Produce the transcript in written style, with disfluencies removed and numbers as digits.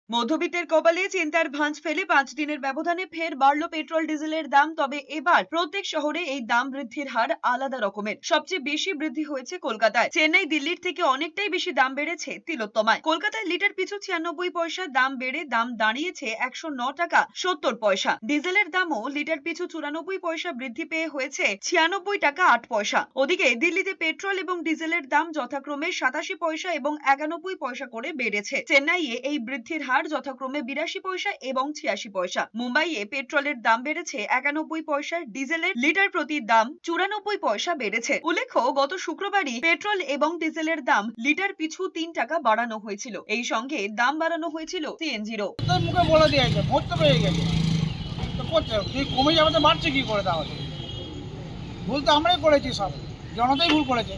মধ্যবিত্তের কপালে চিন্তার ভাঁজ ফেলে 5 দিনের ব্যবধানে ফের বাড়ল পেট্রোল ডিজেলের দাম। তবে এবার প্রত্যেক শহরে এই দাম বৃদ্ধির হার আলাদা রকমের। সবচেয়ে বেশি বৃদ্ধি হয়েছে কলকাতায়। চেন্নাই দিল্লির থেকে অনেকটাই বেশি দাম বেড়েছে তিলোত্তমায়। কলকাতায় লিটার পিছু 96 পয়সা দাম বেড়ে দাম দাঁড়িয়েছে 109 টাকা 70 পয়সা। ডিজেলের দামও লিটার পিছু 94 পয়সা বৃদ্ধি পেয়ে হয়েছে 96 টাকা 8 পয়সা। ওদিকে দিল্লিতে পেট্রোল এবং ডিজেলের দাম যথাক্রমে 87 পয়সা এবং 91 পয়সা করে বেড়েছে। চেন্নাইয়ে এই বৃদ্ধির হার যথাক্রমে 82 পয়সা এবং 86 পয়সা। মুম্বাইয়ে পেট্রোলের দাম বেড়েছে 91 পয়সা, ডিজেলের লিটার প্রতি দাম 94 পয়সা বেড়েছে। উল্লেখ্য, গত শুক্রবারই পেট্রোল এবং ডিজেলের দাম লিটার পিছু 3 টাকা বাড়ানো হয়েছিল। এই সঙ্গে দাম বাড়ানো হয়েছিল সিএনজিরও। মুখে বলে দিয়েছে ভোট তো পেয়ে গেছে, তো করছে তুই কমে যাবে তো বাড়ছে কি করে? তাহলে ভুল তো আমরাই করেছি, সব জনতাই ভুল করেছে।